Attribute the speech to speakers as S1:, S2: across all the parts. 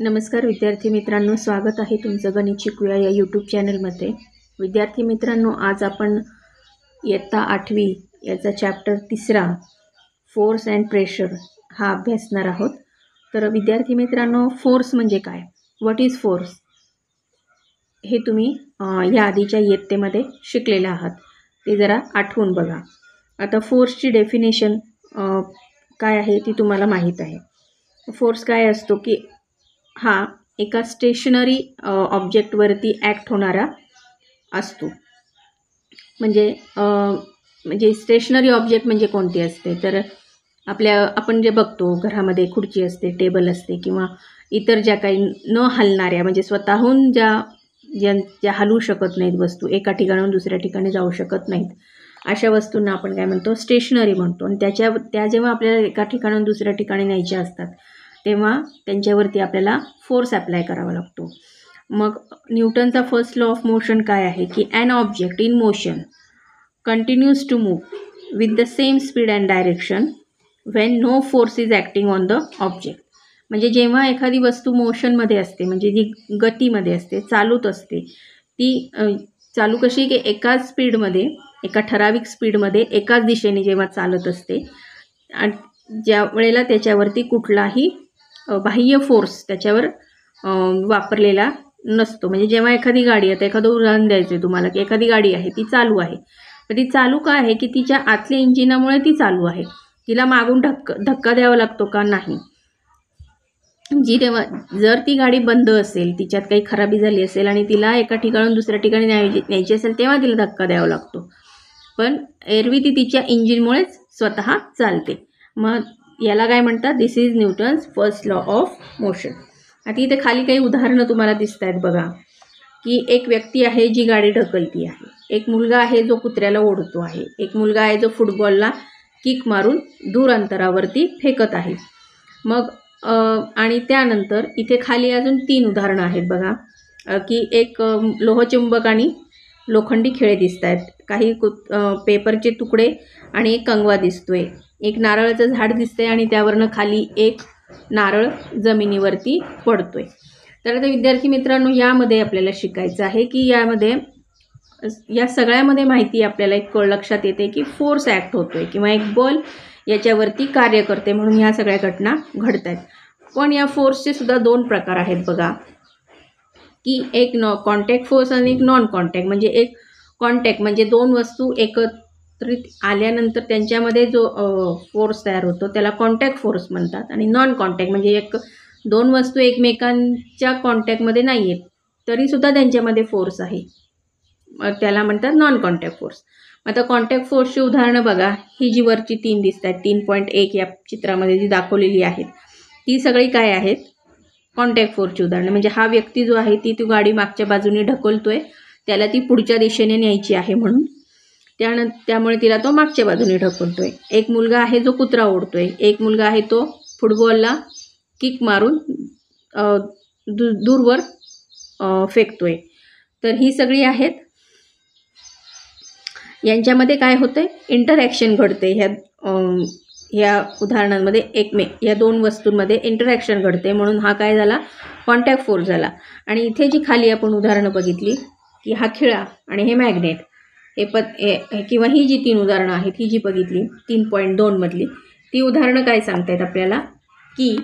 S1: नमस्कार विद्यार्थी मित्रांनो, स्वागत आहे तुमचं गणित शिकूया या यूट्यूब चॅनलमध्ये। विद्यार्थी मित्रांनो, आज आपण इयत्ता 8वी याचा चॅप्टर 3 फोर्स अँड प्रेशर हा अभ्यासणार आहोत। तर विद्यार्थी मित्रांनो, फोर्स म्हणजे काय, व्हॉट इज फोर्स, हे तुम्ही या आधीच्या इयत्तेमध्ये शिकलेले आहात, ते जरा आठवून बघा। आता फोर्सची डेफिनेशन काय आहे ती तुम्हाला माहीत आहे। फोर्स काय असतो की हा एका स्टेशनरी ऑब्जेक्टवरती ॲक्ट होणारा असतो। म्हणजे स्टेशनरी ऑब्जेक्ट म्हणजे कोणती असते, तर आपण जे बघतो घरामध्ये खुर्ची असते, टेबल असते किंवा इतर ज्या काही न हलणाऱ्या म्हणजे स्वतःहून ज्या हलू शकत नाहीत वस्तू, एका ठिकाणाहून दुसऱ्या ठिकाणी जाऊ शकत नाहीत, अशा वस्तूंना आपण काय म्हणतो, स्टेशनरी म्हणतो। आणि त्या जेव्हा आपल्याला एका ठिकाणाहून दुसऱ्या ठिकाणी न्यायच्या असतात तेव्हा त्यांच्यावरती आपल्याला फोर्स अप्लाय करावा लागतो। मग न्यूटनचा फर्स्ट लॉ ऑफ मोशन काय आहे की an object in motion continues to move with the same speed and direction when no force is acting on the object. म्हणजे जेव्हा एखादी वस्तू मोशनमध्ये असते, म्हणजे जी गतीमध्ये असते, चालूत असते, ती चालू कशी की एकाच स्पीडमध्ये, एका ठराविक स्पीडमध्ये एकाच दिशेने जेव्हा चालत असते आणि ज्या वेळेला त्याच्यावरती कुठलाही बाह्य फोर्स त्याच्यावर वापरलेला नसतो। म्हणजे जेव्हा एखादी गाडी, आता एखादं उदाहरण द्यायचं आहे तुम्हाला की एखादी गाडी आहे, ती चालू आहे, पण ती चालू का आहे की तिच्या आतल्या इंजिनामुळे ती चालू आहे, तिला मागून धक्का द्यावा लागतो का, नाही। जर ती गाडी बंद असेल, तिच्यात काही खराबी झाली असेल आणि तिला एका ठिकाणून दुसऱ्या ठिकाणी न्यायची असेल तेव्हा तिला धक्का द्यावा लागतो, पण एरवी ती तिच्या इंजिनमुळेच स्वतः चालते। मग याला काय म्हणतात, this is Newton's first law of motion. आता इथे खाली काही उदाहरणं तुम्हाला दिसत आहेत बघा, की एक व्यक्ती आहे जी गाडी ढकलती आहे, एक मुलगा आहे जो कुत्र्याला ओढतो आहे, एक मुलगा आहे जो फुटबॉलला किक मारून दूर अंतरावरती फेकत आहे। मग आणि त्यानंतर इथे खाली अजून 3 उदाहरणं आहेत बघा, की एक लोहचुंबक आणि लोखंडी खेळे दिसत आहेत, काही पेपरचे तुकडे आणि एक कंगवा दिसतोय, एक नारळाचं झाड दिसतंय आणि त्यावरनं खाली एक नारळ जमिनीवरती पडतोय। तर आता विद्यार्थी मित्रांनो, यामध्ये आपल्याला शिकायचं आहे की या सगळ्यामध्ये माहिती आपल्याला एक लक्षात येते की फोर्स ॲक्ट होतोय किंवा एक बल याच्यावरती कार्य करते, म्हणून ह्या सगळ्या घटना घडत आहेत। पण या फोर्सचे सुद्धा 2 प्रकार आहेत बघा, की एक कॉन्टॅक्ट फोर्स आणि एक नॉन कॉन्टॅक्ट। म्हणजे एक कॉन्टॅक्ट म्हणजे 2 वस्तू एकत्रित आल्यानंतर त्यांच्यामध्ये जो फोर्स तयार होतो त्याला कॉन्टॅक्ट फोर्स म्हणतात, आणि नॉन कॉन्टॅक्ट म्हणजे 2 वस्तू एकमेकांच्या कॉन्टॅक्टमध्ये नाही आहेत तरीसुद्धा त्यांच्यामध्ये फोर्स आहे, त्याला म्हणतात नॉन कॉन्टॅक्ट फोर्स। आता कॉन्टॅक्ट फोर्सची उदाहरणं बघा, ही जी वरची 3 दिसत आहेत, 3.1 या चित्रामध्ये जी दाखवलेली आहेत, ती सगळी काय आहेत, कॉन्टॅक्ट फोर्सची उदाहरणं। म्हणजे हा व्यक्ती जो आहे ती गाडी मागच्या बाजूने ढकलतोय, त्याला ती पुढच्या दिशेने न्यायची आहे म्हणून, त्यामुळे तिला तो मागच्या बाजूने ढकलतोय। एक मुलगा आहे जो कुत्रा ओढतोय, एक मुलगा आहे तो फुटबॉलला किक मारून दूरवर फेकतोय। तर ही सगळी आहेत, यांच्यामध्ये काय होतंय, इंटरॅक्शन घडते। ह्या उदाहरणांमध्ये या 2 वस्तूंमध्ये इंटरॅक्शन घडते, म्हणून हा काय झाला, कॉन्टॅक्ट फोर्स झाला। आणि इथे जी खाली आपण उदाहरणं बघितली की हा खिळा आणि हे मॅग्नेट, किंवा ही जी 3 उदाहरणं आहेत, ही जी बघितली 3.2 मधली ती उदाहरणं काय सांगतायत आपल्याला, की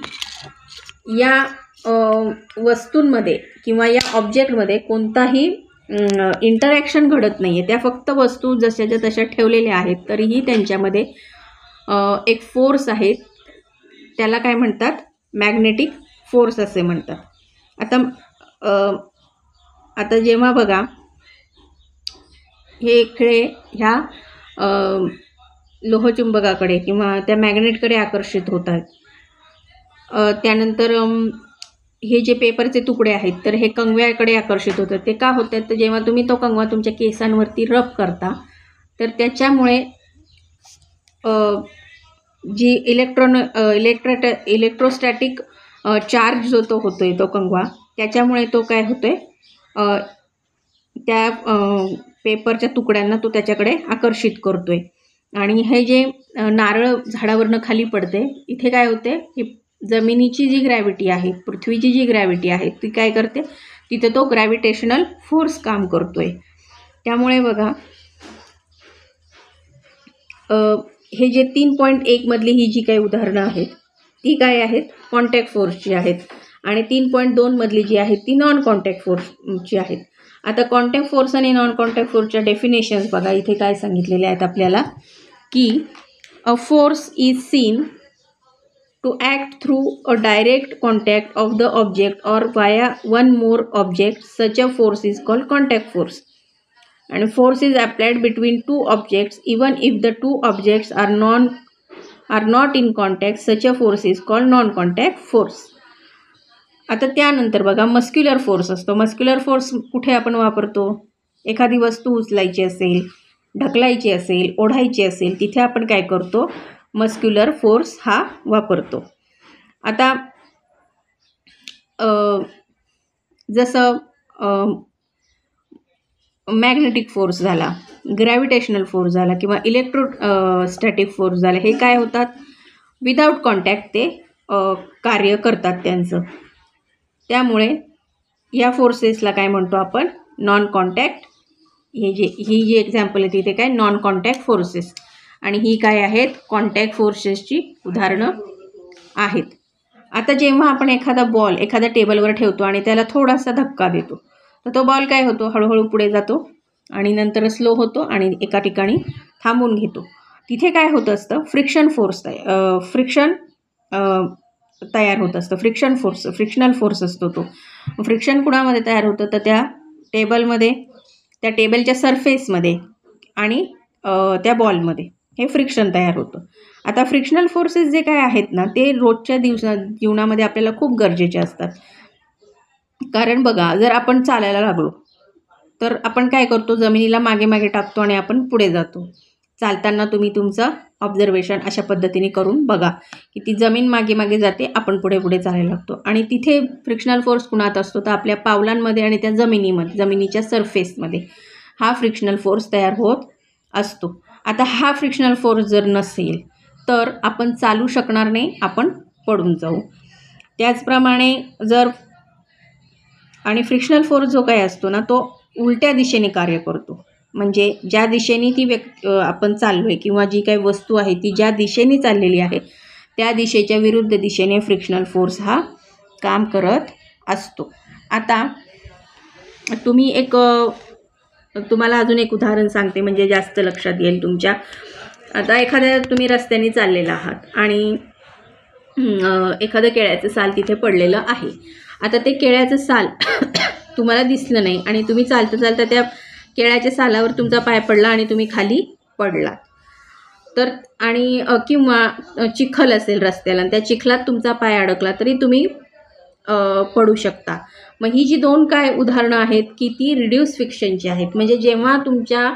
S1: या वस्तूंमध्ये किंवा या ऑब्जेक्टमध्ये कोणताही इंटरॅक्शन घडत नाही आहे, त्या फक्त वस्तू जशाच्या तशा ठेवलेल्या आहेत, तरीही त्यांच्यामध्ये एक फोर्स आहे, त्याला काय म्हणतात, मॅग्नेटिक फोर्स असे म्हणतात। आता जेव्हा बघा हे खिळे ह्या लोहचुंबकाकडे किंवा त्या मॅग्नेटकडे आकर्षित होतात, त्यानंतर हे जे पेपरचे तुकडे आहेत तर हे कंगव्याकडे आकर्षित होतात। ते का होतात, तर जेव्हा तुम्ही तो कंगवा तुमच्या केसांवरती रब करता तर त्याच्यामुळे जी इलेक्ट्रोस्टॅटिक चार्ज जो तो होतोय, तो कंगवा, त्याच्यामुळे तो काय होतोय, त्या पेपरच्या तुकड्यांना तो त्याच्याकडे आकर्षित करतोय। आणि हे जे नारळ झाडावरनं खाली पडते, इथे काय होते, जमिनीची जी ग्रॅव्हिटी आहे, पृथ्वीची जी ग्रॅव्हिटी आहे ती काय करते, तिथे तो ग्रॅव्हिटेशनल फोर्स काम करतोय. त्यामुळे बघा हे जे 3.1 मधली ही जी काही उदाहरणं आहेत ती काय आहेत, कॉन्टॅक्ट फोर्सची आहेत. आणि 3.2 मधली जी आहेत ती नॉन कॉन्टॅक्ट फोर्सची आहेत. आता कॉन्टॅक्ट फोर्स आणि नॉन कॉन्टॅक्ट फोर्सच्या डेफिनेशन्स बघा इथे काय सांगितलेले आहेत आपल्याला, की a force is seen to act through a direct contact of the object or via one more object, such a force is called contact force. And force is applied between two objects even if the two objects are not in contact, such a force is called non contact force. आता त्यानंतर बघा muscular force असतो. Muscular force कुठे आपण वापरतो, एखादी वस्तू उचलायची असेल, ढकलायची असेल, ओढायची असेल, तिथे आपण काय करतो, मस्क्युलर फोर्स हा वापरतो. आता जसं मॅग्नेटिक फोर्स झाला, ग्रॅव्हिटेशनल फोर्स झाला किंवा इलेक्ट्रोस्टॅटिक फोर्स झाला, हे काय होतात, विदाऊट कॉन्टॅक्ट ते कार्य करतात त्यांचं. त्यामुळे या फोर्सेसला काय म्हणतो आपण, नॉन कॉन्टॅक्ट. ही जी एक्झाम्पल आहे तिथे काय नॉन कॉन्टॅक्ट फोर्सेस, आणि ही काय आहेत, कॉन्टॅक्ट फोर्सेसची उदाहरणं आहेत. आता जेव्हा आपण एखादा बॉल एखाद्या टेबलवर ठेवतो आणि त्याला थोडासा धक्का देतो, तर तो बॉल काय होतो, हळूहळू पुढे जातो आणि नंतर स्लो होतो आणि एका ठिकाणी थांबून घेतो. तिथे काय होतं असतं, फ्रिक्शन तयार होत असतं. फ्रिक्शनल फोर्स असतो तो. फ्रिक्शन कुणामध्ये तयार होतं, तर त्या टेबलमध्ये, त्या टेबलच्या सरफेसमध्ये आणि त्या बॉलमध्ये हे फ्रिक्शन तयार होतं. आता फ्रिक्शनल फोर्सेस जे काय आहेत ना, ते रोजच्या जीवनामध्ये आपल्याला खूप गरजेचे असतात. कारण बघा, जर आपण चालायला लागलो तर आपण काय करतो, जमिनीला मागे मागे टाकतो आणि आपण पुढे जातो. चालताना तुम्ही तुमचं ऑब्झर्वेशन अशा पद्धतीने करून बघा की ती जमीन मागे मागे जाते, आपण पुढे पुढे चालायला लागतो. आणि तिथे फ्रिक्शनल फोर्स कुणात असतो, तर आपल्या पावलांमध्ये आणि त्या जमिनीच्या सरफेसमध्ये हा फ्रिक्शनल फोर्स तयार होत असतो. आता हा फ्रिक्शनल फोर्स जर नसेल तर आपण चालू शकणार नाही, आपण पडून जाऊ. त्याचप्रमाणे जर, आणि फ्रिक्शनल फोर्स जो काय असतो ना, तो उलट्या दिशेने कार्य करतो. म्हणजे ज्या दिशेने आपण चाललो आहे किंवा जी काही वस्तू आहे ती ज्या दिशेने चाललेली आहे त्या दिशेच्या विरुद्ध दिशेने फ्रिक्शनल फोर्स हा काम करत असतो. आता तुम्हाला अजून एक उदाहरण सांगते, म्हणजे जास्त लक्षात येईल तुमच्या. आता तुम्ही रस्त्याने चाललेला आहात आणि एखादं केळ्याचं साल तिथे पडलेलं आहे. आता ते केळ्याचं साल तुम्हाला दिसलं नाही आणि तुम्ही चालता चालता त्या केळ्याच्या सालावर तुमचा पाय पडला आणि तुम्ही खाली पडलात. तर आणि किंवा चिखल असेल रस्त्याला आणि त्या चिखलात तुमचा पाय अडकला तरी तुम्ही पडू शकता. मग ही जी दोन काय उदाहरणं आहेत की ती रिड्यूस फ्रिक्शनची आहेत. म्हणजे जेव्हा तुमच्या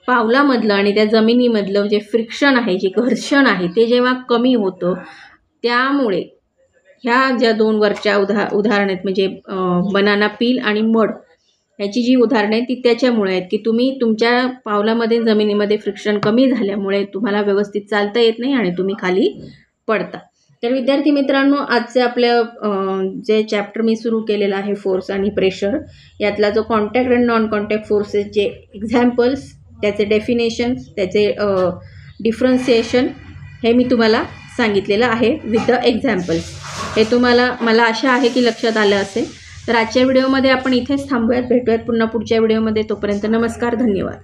S1: पावलामधलं आणि त्या जमिनीमधलं जे फ्रिक्शन आहे, जे घर्षण आहे, ते जेव्हा कमी होतं, त्यामुळे ह्या ज्या दोन वरच्या उदाहरण आहेत, म्हणजे बनाना पील आणि मड, ह्याची जी उदाहरणं आहेत ती त्याच्यामुळे आहेत की तुम्ही तुमच्या पावलामध्ये जमिनीमध्ये फ्रिक्शन कमी झाल्यामुळे तुम्हाला व्यवस्थित चालता येत नाही आणि तुम्ही खाली पडता. तर विद्यार्थी मित्रांनो, आजचे आपलं जे चॅप्टर मी सुरू केलेलं आहे फोर्स आणि प्रेशर, यातला जो कॉन्टॅक्ट आणि नॉन कॉन्टॅक्ट फोर्सेसचे एक्झाम्पल्स, त्याचे डेफिनेशन्स, त्याचे डिफरन्सिएशन, हे मी तुम्हाला सांगितलेलं आहे विथ द एक्झाम्पल्स. हे मला आशा आहे की लक्षात आलं असेल. तर आजच्या व्हिडिओमध्ये आपण इथेच थांबूयात. भेटूयात पुन्हा पुढच्या व्हिडिओमध्ये. तोपर्यंत नमस्कार, धन्यवाद.